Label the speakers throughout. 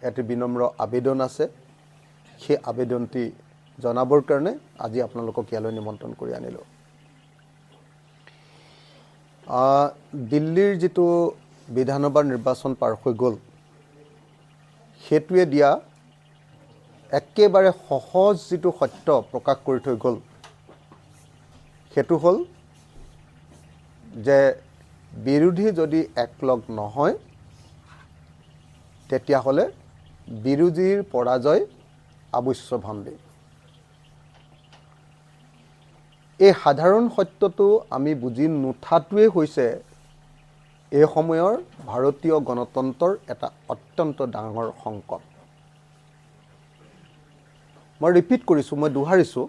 Speaker 1: এটি বিনম্ৰ আবেদন আছে সেই আবেদনটি জনাবৰ কাৰণে আজি আপোনালোকক ইয়ালৈ নিমন্ত্ৰণ কৰি আনিলোঁ দিল্লীৰ যেটো বিধানসভা নিৰ্বাচন পাৰ হৈ গ'ল হেতুৱে দিয়া একেবাৰে সহজ যেটো সত্য প্ৰকাশ কৰি থৈ গ'ল হেতু হল যে বিৰোধী যদি একলগ নহয় তেতিয়া হলে বিৰোধীৰ পৰাজয় অৱশ্যভাম্বী এই সাধাৰণ সত্যটো আমি বুজি নুঠাটোৱে হৈছে এই সময়ৰ ভাৰতীয় গণতন্ত্ৰৰ এটা অত্যন্ত ডাঙৰ সংকট মই ৰিপিট কৰিছো মই দুহাৰিছো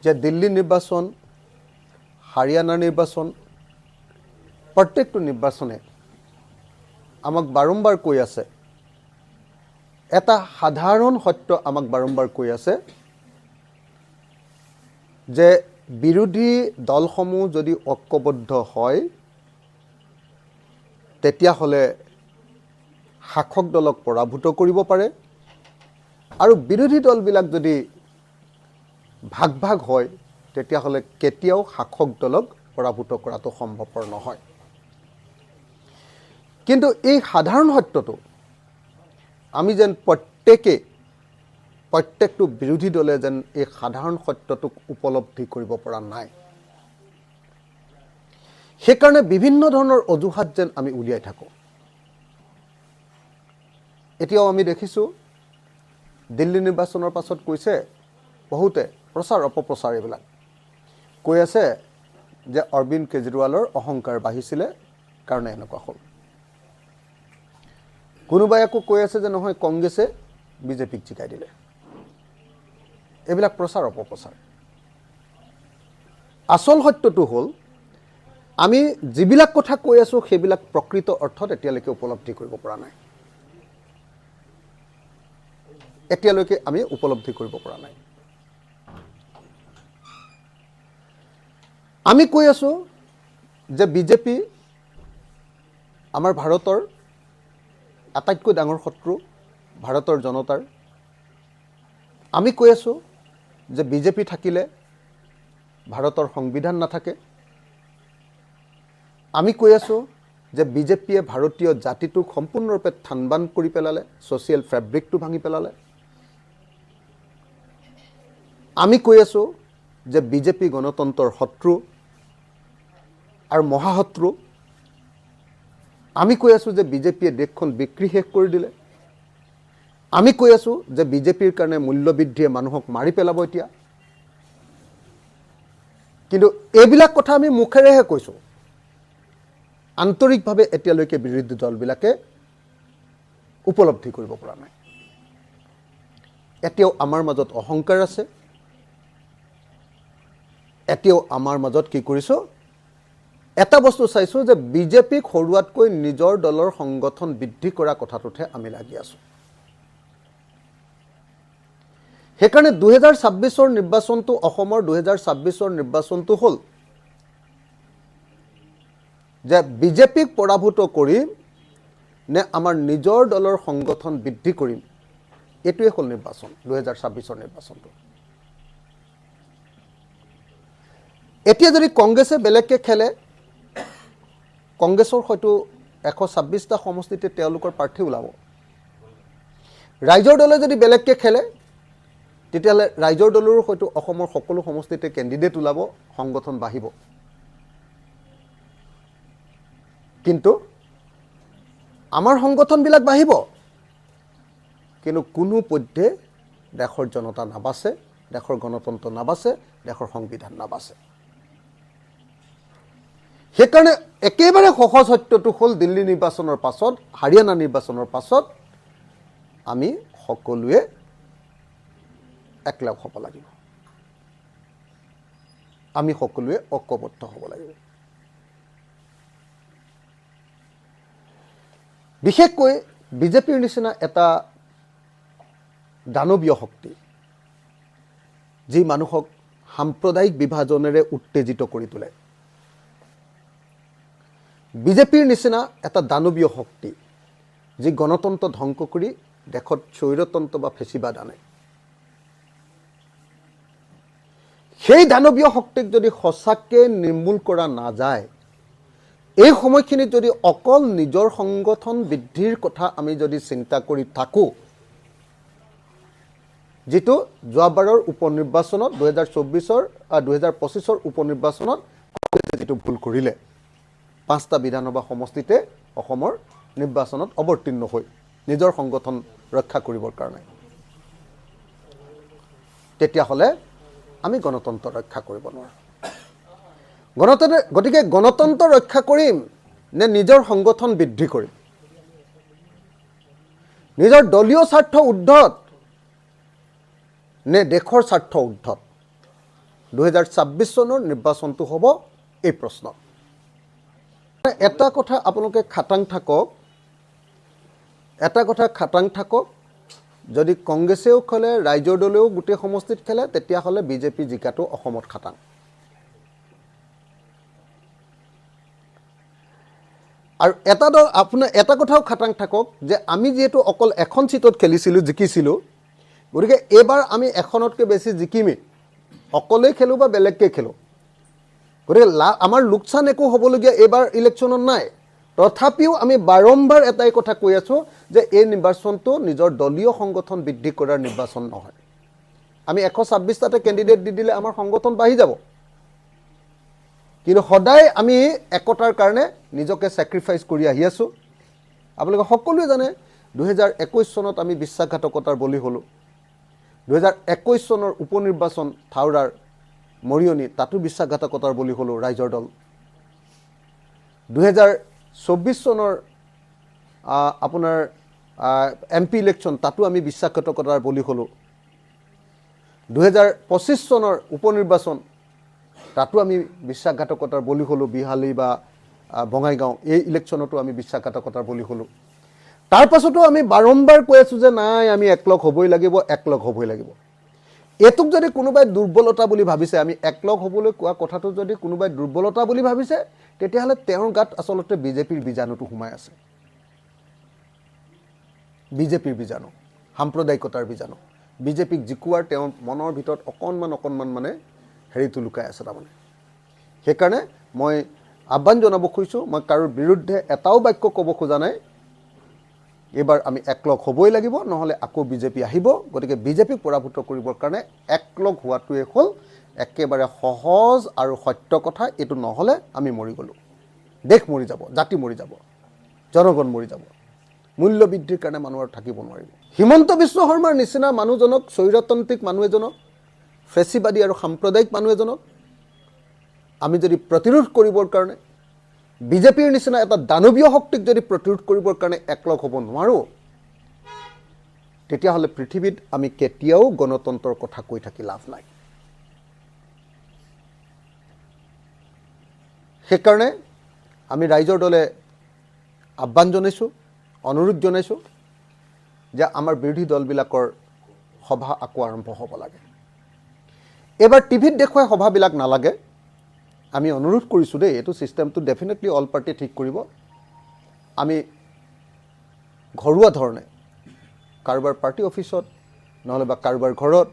Speaker 1: যে দিল্লী নিৰ্বাচন হাৰিয়ানা নিৰ্বাচন প্ৰত্যেকটো নিৰ্বাচনে আমাক বাৰম্বাৰ কৈ আছে এটা সাধাৰণ সত্য আমাক বাৰম্বাৰ কৈ আছে যে বিৰোধী দলসমূহ যদি ঐক্যবদ্ধ হয় তেতিয়া হলে শাসক দলক পৰাভূত কৰিব পাৰে আৰু বিৰোধী দলবিলাক যদি ভাগ ভাগ হয় তেতিয়া হলে কেতিয়াও শাসক দলক পৰাভূত কৰাটো সম্ভৱপৰ নহয় কিন্তু এই সাধাৰণ সত্যটো আমি যেন প্ৰত্যেকটো বিৰোধী দলে যেন এই সাধাৰণ সত্যটোক উপলব্ধি কৰিব পৰা নাই সেইকাৰণে বিভিন্ন ধৰণৰ অজুহাত যেন আমি উলিয়াই থাকো এতিয়াও আমি দেখিছো দিল্লী নিৰ্বাচনৰ পাছত কৈছে বহুতে প্ৰচাৰ অপপ্ৰচাৰ এইবিলাক কৈ আছে যে অৰবিন্দ কেজৰিৱালৰ অহংকাৰ বাঢ়িছিলে কাৰণে এনেকুৱা হ'ল কোনোবাই আকৌ কৈ আছে যে নহয় কংগ্ৰেছে বিজেপিক জিকাই দিলে এইবিলাক প্ৰচাৰ অপপ্ৰচাৰ আসল সত্যটো হ'ল আমি যিবিলাক কথা কৈ আছো সেইবিলাক প্ৰকৃত অৰ্থত এতিয়ালৈকে উপলব্ধি কৰিব পৰা নাই এতিয়ালৈকে আমি উপলব্ধি কৰিব পৰা নাই আমি কৈ আছো যে বিজেপি আমাৰ ভাৰতৰ আটাইতকৈ ডাঙৰ শত্ৰু ভাৰতৰ জনতাৰ আমি কৈ আছো যে বিজেপি থাকিলে ভাৰতৰ সংবিধান নাথাকে আমি কৈ আছো যে বিজেপিয়ে ভাৰতীয় জাতিটোক সম্পূৰ্ণৰূপে থানবান কৰি পেলালে সোশ্যাল ফেব্ৰিকটো ভাঙি পেলালে আমি কৈ আছো যে বিজেপি গণতন্ত্ৰৰ শত্ৰু আৰু মহাশত্ৰু আমি কৈ আছো যে বিজেপিয়ে দেশখন বিক্ৰী শেষ কৰি দিলে আমি কৈ আছো যে বিজেপিৰ কাৰণে মূল্যবৃদ্ধিয়ে মানুহক মাৰি পেলাব এতিয়া কিন্তু এইবিলাক কথা আমি মুখেৰেহে কৈছো আন্তৰিকভাৱে এতিয়ালৈকে বিৰোধী দলবিলাকে উপলব্ধি কৰিব পৰা নাই এতিয়াও আমাৰ মাজত অহংকাৰ আছে এতিয়াও আমাৰ মাজত কি কৰিছো এটা বস্তু চাইছো যে বিজেপিক হৰুৱাতকৈ নিজৰ দলৰ সংগঠন বৃদ্ধি কৰা কথাটোতে আমি লাগি আছো সেইকাৰণে 2026ৰ নিৰ্বাচনটো অসমৰ 2026ৰ নিৰ্বাচনটো হ'ল যে বিজেপিক পৰাভূত কৰিম নে আমাৰ নিজৰ দলৰ সংগঠন বৃদ্ধি কৰিম এটোৱে হ'ল নিৰ্বাচন 2026ৰ নিৰ্বাচনটো এতিয়া যদি কংগ্ৰেছে বেলেগকে খেলে কংগ্ৰেছৰ হয়তো 126টা সমষ্টিতে তেওঁলোকৰ প্ৰাৰ্থী ওলাব ৰাইজৰ দলে যদি বেলেগকে খেলে তেতিয়ালে ৰাইজৰ দলৰো হয়তো অসমৰ সকলো সমষ্টিতে কেণ্ডিডেট ওলাব সংগঠন বাঢ়িব কিন্তু আমাৰ সংগঠনবিলাক বাঢ়িব কিন্তু কোনো পধ্যে দেশৰ জনতা নাবাছে দেশৰ গণতন্ত্ৰ নাবাছে দেশৰ সংবিধান নাবাছে সেইকাৰণে একেবাৰে সহজ সত্যটো হ'ল দিল্লী নিৰ্বাচনৰ পাছত হাৰিয়ানা নিৰ্বাচনৰ পাছত আমি সকলোৱে একলগ হ'ব লাগিব আমি সকলোৱে ঐক্যবদ্ধ হ'ব লাগিব বিশেষকৈ বিজেপিৰ নিচিনা এটা দানৱীয় শক্তি যি মানুহক সাম্প্ৰদায়িক বিভাজনেৰে উত্তেজিত কৰি তোলে বিজেপিৰ নিচিনা এটা দানৱীয় শক্তি যি গণতন্ত্ৰ ধ্বংস কৰি দেশত স্বৈৰতন্ত্ৰ বা ফেচিবাদ আনে। সেই দানৱীয় শক্তিক যদি সঁচাকৈ নিৰ্মূল কৰা নাযায়, এই সময়খিনিত যদি অকল নিজৰ সংগঠন বৃদ্ধিৰ কথা আমি যদি চিন্তা কৰি থাকোঁ, যিটো যোৱাবাৰৰ উপনিৰ্বাচনত 2024-2025 উপনিৰ্বাচনত কংগ্ৰেছে যিটো ভুল কৰিলে, 5টা বিধানসভা সমষ্টিতে অসমৰ নিৰ্বাচনত অৱতীৰ্ণ হৈ নিজৰ সংগঠন ৰক্ষা কৰিবৰ কাৰণে, তেতিয়াহ'লে আমি গণতন্ত্ৰ ৰক্ষা কৰিব নোৱাৰোঁ। গতিকে গণতন্ত্ৰ ৰক্ষা কৰিম নে নিজৰ সংগঠন বৃদ্ধি কৰিম, নিজৰ দলীয় স্বাৰ্থ উৰ্ধত নে দেশৰ স্বাৰ্থ উৰ্ধত, 2026 চনৰ নিৰ্বাচনটো হ'ব এই প্ৰশ্ন। এটা কথা আপোনালোকে খাটাং থাকক, যদি কংগ্ৰেছেও খেলে, ৰাইজৰ দলেও গোটেই সমষ্টিত খেলে, তেতিয়াহ'লে বিজেপি জিকাটো অসমত খাটাং। আৰু এটা কথাও খাটাং থাকক যে আমি যিহেতু অকল এখন চিটত খেলিছিলোঁ, জিকিছিলোঁ, গতিকে এইবাৰ আমি এখনতকৈ বেছি জিকিমেই, অকলেই খেলোঁ বা বেলেগকৈ খেলোঁ, গতিকে আমাৰ লোকচান একো হ'বলগীয়া এইবাৰ ইলেকশ্যনত নাই। তথাপিও আমি বাৰম্বাৰ এটাই কথা কৈ আছোঁ যে এই নিৰ্বাচনটো নিজৰ দলীয় সংগঠন বৃদ্ধি কৰাৰ নিৰ্বাচন নহয়। আমি 126টাতে কেণ্ডিডেট দি দিলে আমাৰ সংগঠন বাঢ়ি যাব, কিন্তু সদায় আমি একতাৰ কাৰণে নিজকে ছেক্ৰিফাইচ কৰি আহি আছোঁ। আপোনালোকে সকলোৱে জানে 2021 চনত আমি বিশ্বাসঘাতকতাৰ বলি হ'লোঁ। 2021 চনৰ উপনিৰ্বাচন থাউৰাৰ মৰিয়নি, তাতো বিশ্বাসঘাতকতাৰ বলি হ'লোঁ ৰাইজৰ দল। 2024 চনৰ আপোনাৰ MP ইলেকশ্যন, তাতো আমি বিশ্বাসঘাতকতাৰ বলি হ'লোঁ। 2025 চনৰ উপনিৰ্বাচন, তাতো আমি বিশ্বাসঘাতকতাৰ বলি হ'লোঁ। বিহালী বা বঙাইগাঁও এই ইলেকশ্যনতো আমি বিশ্বাসঘাতকতাৰ বলি হ'লোঁ। তাৰ পাছতো আমি বাৰম্বাৰ কৈ আছোঁ যে নাই, আমি একলগ হ'বই লাগিব। এইটোক যদি কোনোবাই দুৰ্বলতা বুলি ভাবিছে, আমি একলগ হ'বলৈ কোৱা কথাটো যদি কোনোবাই দুৰ্বলতা বুলি ভাবিছে, তেতিয়াহ'লে তেওঁৰ গাত আচলতে বিজেপিৰ বীজাণুটো সোমাই আছে। বিজেপিৰ বীজাণু, সাম্প্ৰদায়িকতাৰ বীজাণু, বিজেপিক জিকোৱাৰ তেওঁৰ মনৰ ভিতৰত অকণমান মানে হেৰিটো লুকাই আছে তাৰমানে। সেইকাৰণে মই আহ্বান জনাব খুজিছোঁ, মই কাৰোৰ বিৰুদ্ধে এটাও বাক্য ক'ব খোজা নাই। এইবাৰ আমি একলগ হ'বই লাগিব, নহ'লে আকৌ বিজেপি আহিব। গতিকে বিজেপিক পৰাভূত কৰিবৰ কাৰণে একলগ হোৱাটোৱে হ'ল একেবাৰে সহজ আৰু সত্য কথা। এইটো নহ'লে আমি মৰি গ'লোঁ, দেশ মৰি যাব, জাতি মৰি যাব, জনগণ মৰি যাব। মূল্য বৃদ্ধিৰ কাৰণে মানুহ আৰু থাকিব নোৱাৰিব। হিমন্ত বিশ্ব শৰ্মাৰ নিচিনা মানুহজনক, স্বৈৰতান্ত্ৰিক মানুহ এজনক, ফেচিবাদী আৰু সাম্প্ৰদায়িক মানুহ এজনক আমি যদি প্ৰতিৰোধ কৰিবৰ কাৰণে, বিজেপিৰ নিচিনা এটা দানৱীয় শক্তিক যদি প্ৰতিৰোধ কৰিবৰ কাৰণে একলগ হ'ব নোৱাৰোঁ, তেতিয়াহ'লে পৃথিৱীত আমি কেতিয়াও গণতন্ত্ৰৰ কথা কৈ থাকি লাভ নাই। সেইকাৰণে আমি ৰাইজৰ দলে আহ্বান জনাইছোঁ, অনুৰোধ জনাইছোঁ যে আমাৰ বিৰোধী দলবিলাকৰ সভা আকৌ আৰম্ভ হ'ব লাগে। এইবাৰ টিভিত দেখুৱাই সভাবিলাক নালাগে। আমি অনুৰোধ কৰিছোঁ দেই, এইটো ছিষ্টেমটো ডেফিনেটলি অল পাৰ্টিয়ে ঠিক কৰিব। আমি ঘৰুৱা ধৰণে কাৰোবাৰ পাৰ্টি অফিচত, নহ'লে বা কাৰোবাৰ ঘৰত,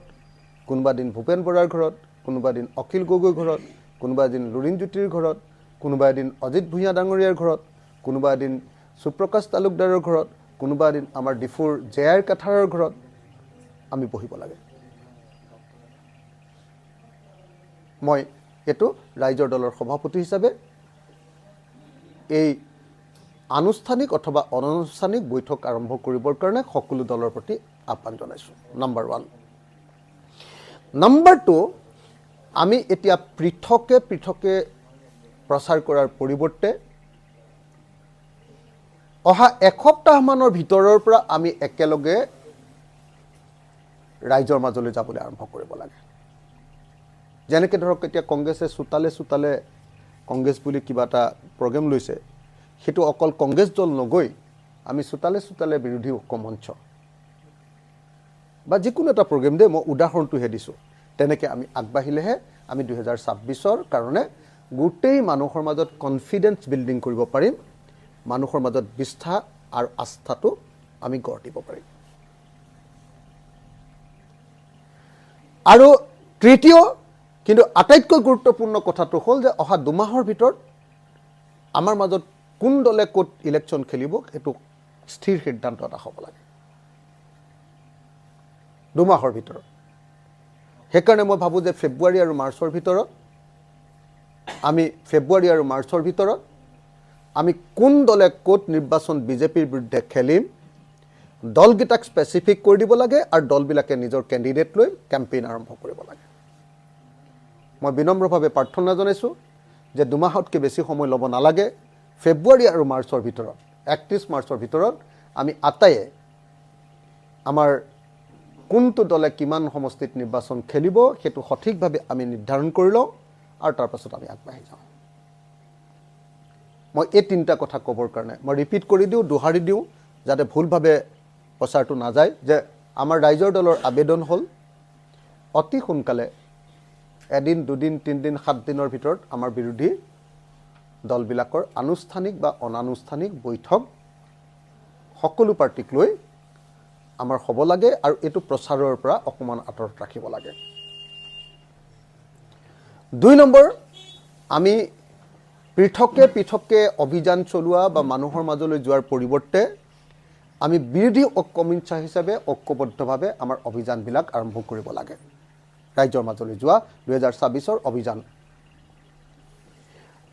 Speaker 1: কোনোবা দিন ভূপেন বৰাৰ ঘৰত, কোনোবা দিন অখিল গগৈৰ ঘৰত, কোনোবা দিন লুৰিণজ্যোতিৰ ঘৰত, কোনোবা এদিন অজিত ভূঞা ডাঙৰীয়াৰ ঘৰত, কোনোবা এদিন সুপ্ৰকাশ তালুকদাৰৰ ঘৰত, কোনোবা এদিন আমাৰ ডিফুৰ জেআৰ কাঠাৰৰ ঘৰত আমি বহিব লাগে। মই এইটো ৰাইজৰ দলৰ সভাপতি হিচাপে এই আনুষ্ঠানিক অথবা অনানুষ্ঠানিক বৈঠক আৰম্ভ কৰিবৰ কাৰণে সকলো দলৰ প্ৰতি আহ্বান জনাইছোঁ। নম্বৰ 1। নম্বৰ 2, আমি এতিয়া পৃথকে প্ৰচাৰ কৰাৰ পৰিৱৰ্তে অহা এসপ্তাহমানৰ ভিতৰৰ পৰা আমি একেলগে ৰাইজৰ মাজলৈ যাবলৈ আৰম্ভ কৰিব লাগে। যেনেকৈ ধৰক এতিয়া কংগ্ৰেছে চোতালে কংগ্ৰেছ বুলি কিবা এটা প্ৰগ্ৰেম লৈছে, সেইটো অকল কংগ্ৰেছ দল নগৈ আমি চোতালে বিৰোধী ঐক্য মঞ্চ বা যিকোনো এটা প্ৰগ্ৰেম দেই, মই উদাহৰণটোহে দিছোঁ, তেনেকৈ আমি আগবাঢ়িলেহে আমি 2026ৰ কাৰণে গোটেই মানুহৰ মাজত কনফিডেন্স বিল্ডিং কৰিব পাৰিম, মানুহৰ মাজত আৰু আস্থাটো আমি গঢ় দিব পাৰিম। আৰু তৃতীয় কিন্তু আটাইতকৈ গুৰুত্বপূৰ্ণ কথাটো হ'ল যে অহা 2 মাহৰ ভিতৰত আমাৰ মাজত কোন দলে ক'ত ইলেকশ্যন খেলিব সেইটো স্থিৰ সিদ্ধান্ত এটা হ'ব লাগে 2 মাহৰ ভিতৰত। সেইকাৰণে মই ভাবোঁ যে ফেব্ৰুৱাৰী আৰু মাৰ্চৰ ভিতৰত আমি কোন দলে ক'ত নিৰ্বাচন বিজেপিৰ বিৰুদ্ধে খেলিম দলকেইটাক স্পেচিফিক কৰি দিব লাগে আৰু দলবিলাকে নিজৰ কেণ্ডিডেট লৈ কেম্পেইন আৰম্ভ কৰিব লাগে। মই বিনম্ৰভাৱে প্ৰাৰ্থনা জনাইছোঁ যে 2 মাহতকৈ বেছি সময় ল'ব নালাগে। ফেব্ৰুৱাৰী আৰু মাৰ্চৰ ভিতৰত 31 মাৰ্চৰ ভিতৰত আমি আটাইয়ে আমাৰ কোনটো দলে কিমান সমষ্টিত নিৰ্বাচন খেলিব সেইটো সঠিকভাৱে আমি নিৰ্ধাৰণ কৰি লওঁ আৰু তাৰ পাছত আমি আগবাঢ়ি যাওঁ। মই এই 3টা কথা ক'বৰ কাৰণে মই ৰিপিট কৰি দিওঁ, দোহাৰি দিওঁ, যাতে ভুলভাৱে প্ৰচাৰটো নাযায় যে আমাৰ ৰাইজৰ দলৰ আবেদন হ'ল অতি সোনকালে 1 দিন 2 দিন 3 দিন 7 দিনৰ ভিতৰত আমাৰ বিৰোধী দলবিলাকৰ আনুষ্ঠানিক বা অনানুষ্ঠানিক বৈঠক সকলো পাৰ্টিক লৈ আমাৰ হ'ব লাগে আৰু এইটো প্ৰচাৰৰ পৰা অকণমান আঁতৰত ৰাখিব লাগে। 2 নম্বৰ, আমি পৃথকে অভিযান চলোৱা বা মানুহৰ মাজলৈ যোৱাৰ পৰিৱৰ্তে আমি বিৰোধী ঐক্যমঞ্চ হিচাপে ঐক্যবদ্ধভাৱে আমাৰ অভিযানবিলাক আৰম্ভ কৰিব লাগে। ৰাইজৰ মাজলৈ যোৱা 2026ৰ অভিযান।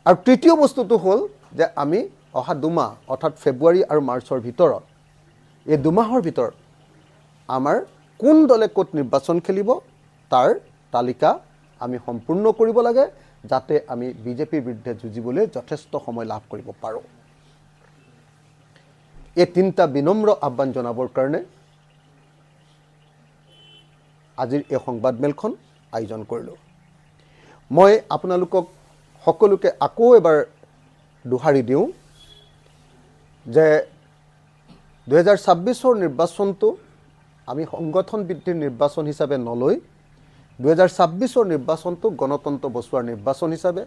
Speaker 1: আৰু তৃতীয় বস্তুটো হ'ল যে আমি অহা 2 মাহ অৰ্থাৎ ফেব্ৰুৱাৰী আৰু মাৰ্চৰ ভিতৰত এই 2 মাহৰ ভিতৰত আমাৰ কোন দলে ক'ত নিৰ্বাচন খেলিব তাৰ তালিকা আমি সম্পূৰ্ণ কৰিব লাগে যাতে আমি বিজেপিৰ বিৰুদ্ধে যুঁজিবলৈ যথেষ্ট সময় লাভ কৰিব পাৰোঁ। এই 3টা বিনম্ৰ আহ্বান জনাবৰ কাৰণে আজিৰ এই সংবাদমেলখন আয়োজন কৰিলোঁ। মই আপোনালোকক সকলোকে আকৌ এবাৰ দোহাৰি দিওঁ যে 2026ৰ নিৰ্বাচনটো আমি সংগঠন বৃদ্ধিৰ নিৰ্বাচন হিচাপে নলৈ 2026ৰ নিৰ্বাচনটো গণতন্ত্ৰ বচোৱাৰ নিৰ্বাচন হিচাপে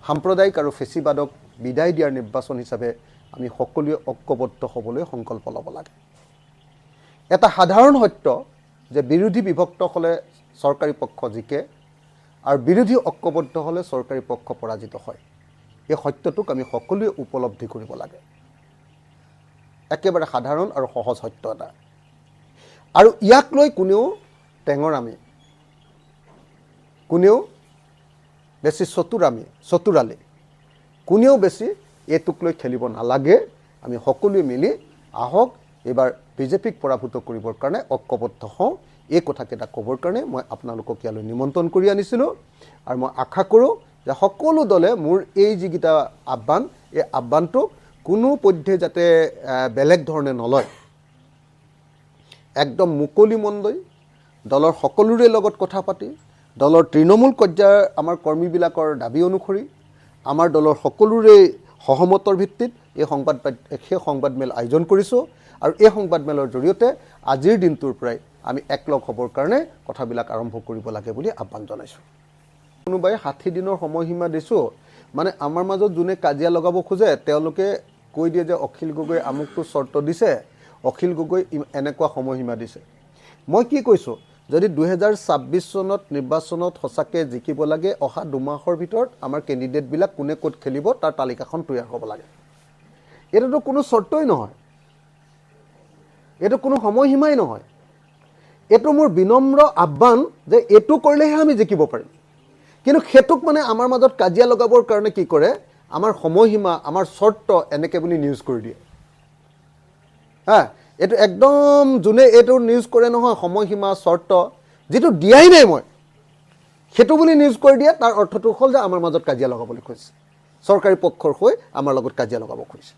Speaker 1: সাম্প্ৰদায়িক আৰু ফেচিবাদক বিদায় দিয়াৰ নিৰ্বাচন হিচাপে আমি সকলোৱে ঐক্যবদ্ধ হ'বলৈ সংকল্প ল'ব লাগে। এটা সাধাৰণ সত্য যে বিৰোধী বিভক্ত হ'লে চৰকাৰী পক্ষ জিকে আৰু বিৰোধী ঐক্যবদ্ধ হ'লে চৰকাৰী পক্ষ পৰাজিত হয়। এই সত্যটোক আমি সকলোৱে উপলব্ধি কৰিব লাগে। একেবাৰে সাধাৰণ আৰু সহজ সত্য এটা। আৰু ইয়াক লৈ কোনেও টেঙৰামি, কোনেও বেছি চতুৰালি, কোনেও বেছি এইটোক লৈ খেলিব নালাগে। আমি সকলোৱে মিলি আহক এইবাৰ বিজেপিক পৰাভূত কৰিবৰ কাৰণে ঐক্যবদ্ধ হওঁ। এই কথাকেইটা ক'বৰ কাৰণে মই আপোনালোকক ইয়ালৈ নিমন্ত্ৰণ কৰি আনিছিলোঁ আৰু মই আশা কৰোঁ যে সকলো দলে মোৰ এই যিকেইটা আহ্বান এই আহ্বানটোক কোনো পধ্যে যাতে বেলেগ ধৰণে নলয়, একদম মুকলি মন লৈ দলৰ সকলোৰে লগত কথা পাতি দলৰ তৃণমূল পৰ্যায়ৰ আমাৰ কৰ্মীবিলাকৰ দাবী অনুসৰি আমাৰ দলৰ সকলোৰে সহমতৰ ভিত্তিত এই সংবাদমেল আয়োজন কৰিছোঁ আৰু এই সংবাদমেলৰ জৰিয়তে আজিৰ দিনটোৰ পৰাই আমি একলগ হ'বৰ কাৰণে কথাবিলাক আৰম্ভ কৰিব লাগে বুলি আহ্বান জনাইছোঁ। কোনোবাই 60 দিনৰ সময়সীমা দিছোঁ, মানে আমাৰ মাজত যোনে কাজিয়া লগাব খোজে তেওঁলোকে কৈ দিয়ে যে অখিল গগৈ আমুকটো চৰ্ত দিছে, অখিল গগৈ এনেকুৱা সময়সীমা দিছে। মই কি কৈছোঁ, যদি 2026 চনত নিৰ্বাচনত সঁচাকৈ জিকিব লাগে অহা 2 মাহৰ ভিতৰত আমাৰ কেণ্ডিডেটবিলাক কোনে ক'ত খেলিব তাৰ তালিকাখন তৈয়াৰ হ'ব লাগে। এইটোতো কোনো চৰ্তই নহয়, এইটো কোনো সময়সীমাই নহয়। এইটো মোৰ বিনম্ৰ আহ্বান যে এইটো কৰিলেহে আমি জিকিব পাৰিম। কিন্তু সেইটোক মানে আমাৰ মাজত কাজিয়া লগাবৰ কাৰণে কি কৰে, আমাৰ সময়সীমা আমাৰ চৰ্ত এনেকৈ বুলি নিউজ কৰি দিয়ে। এইটো একদম যোনে এইটো নিউজ কৰে নহয় সময়সীমা চৰ্ত যিটো দিয়াই নাই মই সেইটো বুলি নিউজ কৰি দিয়ে, তাৰ অৰ্থটো হ'ল যে আমাৰ মাজত কাজিয়া লগাবলৈ খুজিছে, চৰকাৰী পক্ষৰ হৈ আমাৰ লগত কাজিয়া লগাব খুজিছে।